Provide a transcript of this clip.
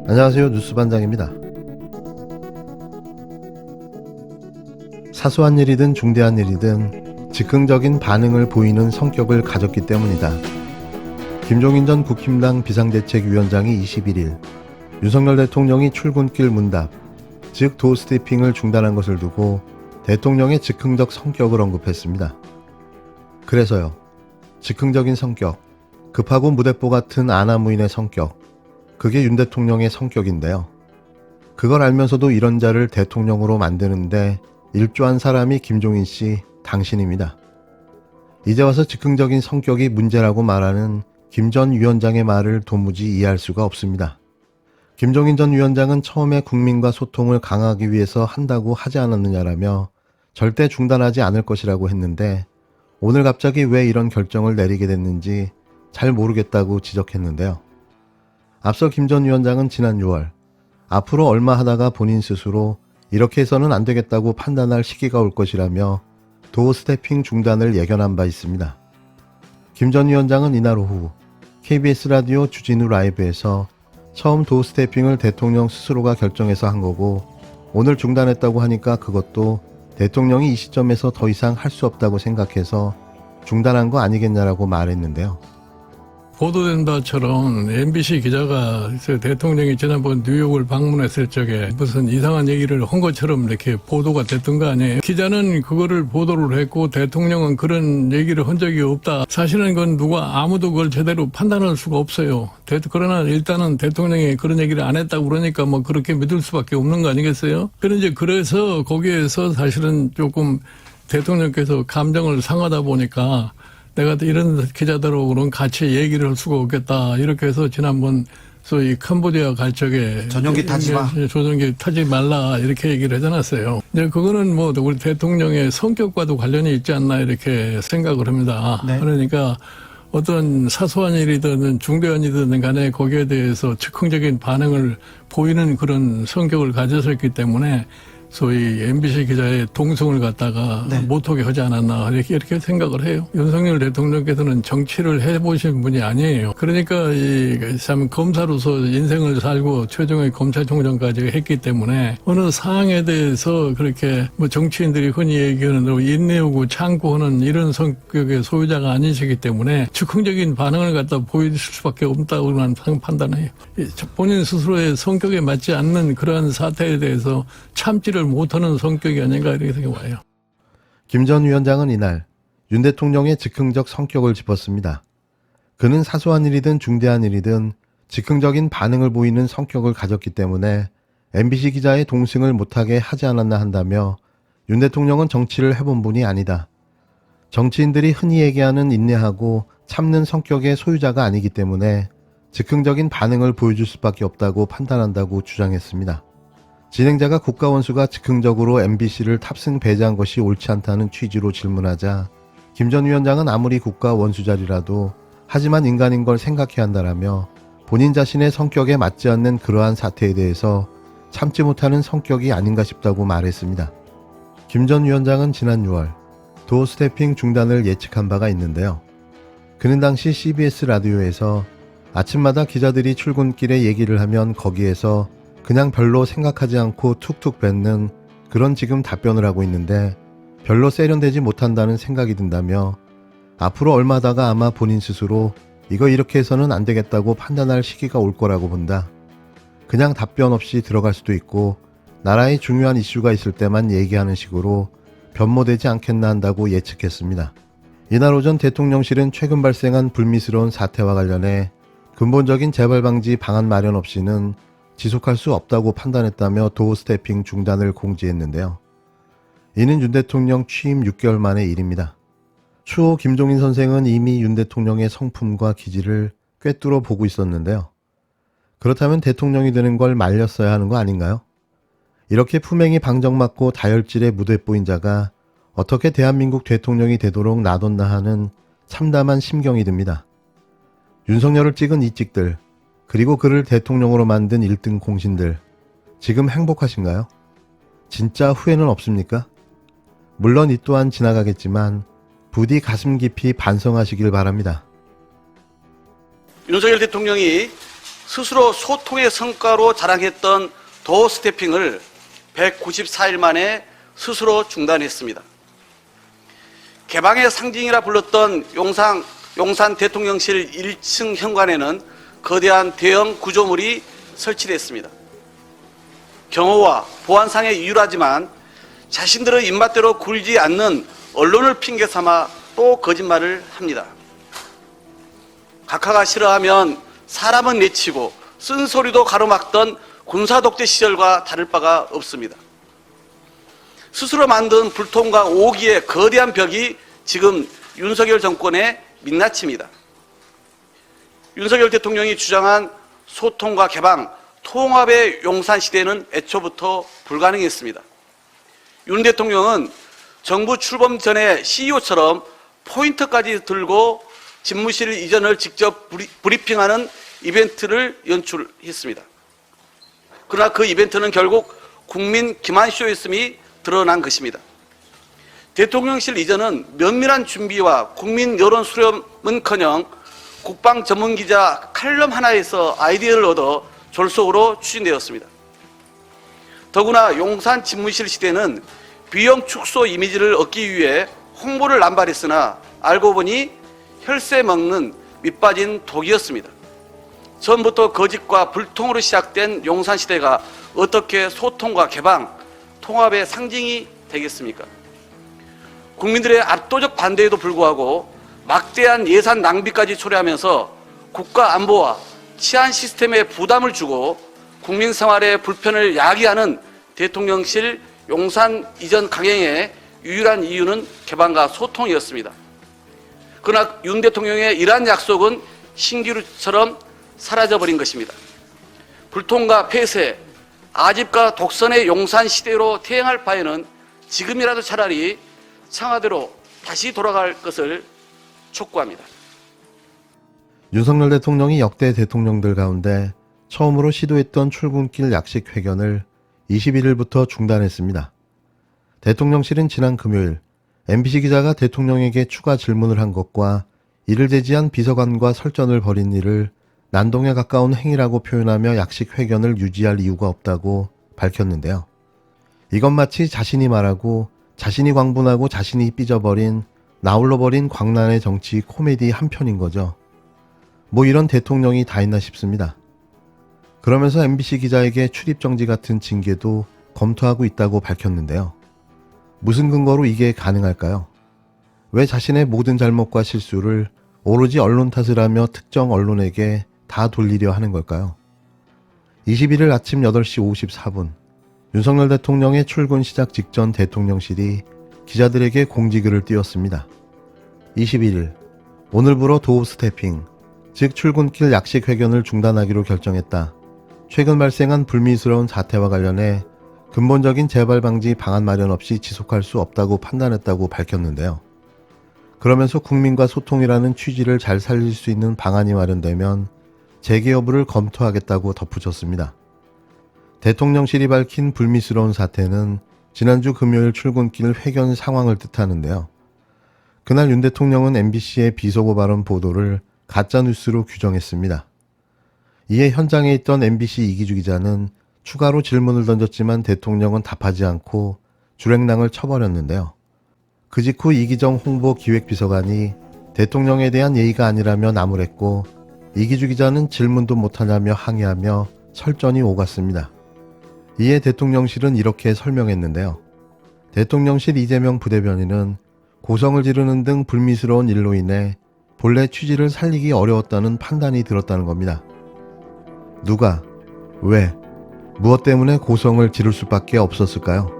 안녕하세요. 뉴스반장입니다. 사소한 일이든 중대한 일이든 즉흥적인 반응을 보이는 성격을 가졌기 때문이다. 김종인 전 국힘당 비상대책위원장이 21일 윤석열 대통령이 출근길 문답, 즉 도어스태핑을 중단한 것을 두고 대통령의 즉흥적 성격을 언급했습니다. 그래서요, 즉흥적인 성격, 급하고 무대뽀 같은 아나무인의 성격, 그게 윤 대통령의 성격인데요. 그걸 알면서도 이런 자를 대통령으로 만드는데 일조한 사람이 김종인 씨, 당신입니다. 이제 와서 즉흥적인 성격이 문제라고 말하는 김 전 위원장의 말을 도무지 이해할 수가 없습니다. 김종인 전 위원장은 처음에 국민과 소통을 강화하기 위해서 한다고 하지 않았느냐라며 절대 중단하지 않을 것이라고 했는데 오늘 갑자기 왜 이런 결정을 내리게 됐는지 잘 모르겠다고 지적했는데요. 앞서 김 전 위원장은 지난 6월 앞으로 얼마 하다가 본인 스스로 이렇게 해서는 안 되겠다고 판단할 시기가 올 것이라며 도어 스태핑 중단을 예견한 바 있습니다. 김 전 위원장은 이날 오후 KBS 라디오 주진우 라이브에서 처음 도어 스태핑을 대통령 스스로가 결정해서 한 거고 오늘 중단했다고 하니까 그것도 대통령이 이 시점에서 더 이상 할 수 없다고 생각해서 중단한 거 아니겠냐라고 말했는데요. 보도된 바처럼 MBC 기자가 대통령이 지난번 뉴욕을 방문했을 적에 무슨 이상한 얘기를 한 것처럼 이렇게 보도가 됐던 거 아니에요. 기자는 그거를 보도를 했고 대통령은 그런 얘기를 한 적이 없다. 사실은 그건 누가 아무도 그걸 제대로 판단할 수가 없어요. 그러나 일단은 대통령이 그런 얘기를 안 했다고 그러니까 뭐 그렇게 믿을 수밖에 없는 거 아니겠어요? 그래서 거기에서 사실은 조금 대통령께서 감정을 상하다 보니까 내가 이런 기자들하고는 같이 얘기를 할 수가 없겠다. 이렇게 해서 지난번 소위 캄보디아 갈 적에 전용기 타지 마. 전용기 타지 말라 이렇게 얘기를 해놨어요. 이제 그거는 뭐 우리 대통령의 성격과도 관련이 있지 않나 이렇게 생각을 합니다. 네. 그러니까 어떤 사소한 일이든 중대한 일이든 간에 거기에 대해서 즉흥적인 반응을 보이는 그런 성격을 가졌었기 때문에 소위 MBC 기자의 동성을 갖다가 네. 못하게 하지 않았나 이렇게 생각을 해요. 윤석열 대통령께서는 정치를 해보신 분이 아니에요. 그러니까 참 검사로서 인생을 살고 최종의 검찰총장까지 했기 때문에 어느 사항에 대해서 그렇게 뭐 정치인들이 흔히 얘기하는 대로 인내하고 참고 하는 이런 성격의 소유자가 아니시기 때문에 즉흥적인 반응을 갖다 보일 수밖에 없다고만 판단해요. 본인 스스로의 성격에 맞지 않는 그러한 사태에 대해서 참지를 못하는 성격이 아닌가 이렇게 생각해요. 김 전 위원장은 이날 윤 대통령의 즉흥적 성격을 짚었습니다. 그는 사소한 일이든 중대한 일이든 즉흥적인 반응을 보이는 성격을 가졌기 때문에 MBC 기자의 동승을 못하게 하지 않았나 한다며 윤 대통령은 정치를 해본 분이 아니다. 정치인들이 흔히 얘기하는 인내하고 참는 성격의 소유자가 아니기 때문에 즉흥적인 반응을 보여줄 수밖에 없다고 판단한다고 주장했습니다. 진행자가 국가원수가 즉흥적으로 MBC를 탑승 배제한 것이 옳지 않다는 취지로 질문하자 김 전 위원장은 아무리 국가원수 자리라도 하지만 인간인 걸 생각해야 한다라며 본인 자신의 성격에 맞지 않는 그러한 사태에 대해서 참지 못하는 성격이 아닌가 싶다고 말했습니다. 김 전 위원장은 지난 6월 도어 스태핑 중단을 예측한 바가 있는데요. 그는 당시 CBS 라디오에서 아침마다 기자들이 출근길에 얘기를 하면 거기에서 그냥 별로 생각하지 않고 툭툭 뱉는 그런 지금 답변을 하고 있는데 별로 세련되지 못한다는 생각이 든다며 앞으로 얼마다가 아마 본인 스스로 이거 이렇게 해서는 안 되겠다고 판단할 시기가 올 거라고 본다. 그냥 답변 없이 들어갈 수도 있고 나라에 중요한 이슈가 있을 때만 얘기하는 식으로 변모되지 않겠나 한다고 예측했습니다. 이날 오전 대통령실은 최근 발생한 불미스러운 사태와 관련해 근본적인 재발 방지 방안 마련 없이는 지속할 수 없다고 판단했다며 도어 스태핑 중단을 공지했는데요. 이는 윤 대통령 취임 6개월 만의 일입니다. 추후 김종인 선생은 이미 윤 대통령의 성품과 기질을 꿰뚫어 보고 있었는데요. 그렇다면 대통령이 되는 걸 말렸어야 하는 거 아닌가요? 이렇게 품행이 방정맞고 다혈질의 무대뽀인 자가 어떻게 대한민국 대통령이 되도록 놔뒀나 하는 참담한 심경이 듭니다. 윤석열을 찍은 이찍들, 그리고 그를 대통령으로 만든 1등 공신들, 지금 행복하신가요? 진짜 후회는 없습니까? 물론 이 또한 지나가겠지만 부디 가슴 깊이 반성하시길 바랍니다. 윤석열 대통령이 스스로 소통의 성과로 자랑했던 도어 스태핑을 194일 만에 스스로 중단했습니다. 개방의 상징이라 불렀던 용산 대통령실 1층 현관에는 거대한 대형 구조물이 설치됐습니다. 경호와 보안상의 이유라지만 자신들의 입맛대로 굴지 않는 언론을 핑계 삼아 또 거짓말을 합니다. 각하가 싫어하면 사람은 내치고 쓴소리도 가로막던 군사독재 시절과 다를 바가 없습니다. 스스로 만든 불통과 오기의 거대한 벽이 지금 윤석열 정권의 민낯입니다. 윤석열 대통령이 주장한 소통과 개방, 통합의 용산 시대는 애초부터 불가능했습니다. 윤 대통령은 정부 출범 전에 CEO처럼 포인트까지 들고 집무실 이전을 직접 브리핑하는 이벤트를 연출했습니다. 그러나 그 이벤트는 결국 국민 기만쇼였음이 드러난 것입니다. 대통령실 이전은 면밀한 준비와 국민 여론 수렴은커녕 국방 전문기자 칼럼 하나에서 아이디어를 얻어 졸속으로 추진되었습니다. 더구나 용산 집무실 시대는 비용 축소 이미지를 얻기 위해 홍보를 남발했으나 알고 보니 혈세 먹는 밑빠진 독이었습니다. 처음부터 거짓과 불통으로 시작된 용산 시대가 어떻게 소통과 개방, 통합의 상징이 되겠습니까? 국민들의 압도적 반대에도 불구하고 막대한 예산 낭비까지 초래하면서 국가 안보와 치안 시스템에 부담을 주고 국민 생활의 불편을 야기하는 대통령실 용산 이전 강행의 유일한 이유는 개방과 소통이었습니다. 그러나 윤 대통령의 이러한 약속은 신기루처럼 사라져버린 것입니다. 불통과 폐쇄, 아집과 독선의 용산 시대로 퇴행할 바에는 지금이라도 차라리 청와대로 다시 돌아갈 것을 촉구합니다. 윤석열 대통령이 역대 대통령들 가운데 처음으로 시도했던 출근길 약식 회견을 21일부터 중단했습니다. 대통령실은 지난 금요일 MBC 기자가 대통령에게 추가 질문을 한 것과 이를 제지한 비서관과 설전을 벌인 일을 난동에 가까운 행위라고 표현하며 약식 회견을 유지할 이유가 없다고 밝혔는데요. 이건 마치 자신이 말하고 자신이 광분하고 자신이 삐져버린 나홀로버린 광란의 정치 코미디 한 편인 거죠. 뭐 이런 대통령이 다 있나 싶습니다. 그러면서 MBC 기자에게 출입정지 같은 징계도 검토하고 있다고 밝혔는데요. 무슨 근거로 이게 가능할까요? 왜 자신의 모든 잘못과 실수를 오로지 언론 탓을 하며 특정 언론에게 다 돌리려 하는 걸까요? 21일 아침 8시 54분 윤석열 대통령의 출근 시작 직전 대통령실이 기자들에게 공지글을 띄웠습니다. 21일 오늘부로 도어 스태핑, 즉 출근길 약식 회견을 중단하기로 결정했다. 최근 발생한 불미스러운 사태와 관련해 근본적인 재발 방지 방안 마련 없이 지속할 수 없다고 판단했다고 밝혔는데요. 그러면서 국민과 소통이라는 취지를 잘 살릴 수 있는 방안이 마련되면 재개 여부를 검토하겠다고 덧붙였습니다. 대통령실이 밝힌 불미스러운 사태는 지난주 금요일 출근길 회견 상황을 뜻하는데요. 그날 윤 대통령은 MBC의 비속어 발언 보도를 가짜뉴스로 규정했습니다. 이에 현장에 있던 MBC 이기주 기자는 추가로 질문을 던졌지만 대통령은 답하지 않고 주랭랑을 쳐버렸는데요. 그 직후 이기정 홍보기획비서관이 대통령에 대한 예의가 아니라며 나무랬고 이기주 기자는 질문도 못하냐며 항의하며 설전이 오갔습니다. 이에 대통령실은 이렇게 설명했는데요. 대통령실 이재명 부대변인은 고성을 지르는 등 불미스러운 일로 인해 본래 취지를 살리기 어려웠다는 판단이 들었다는 겁니다. 누가, 왜, 무엇 때문에 고성을 지를 수밖에 없었을까요?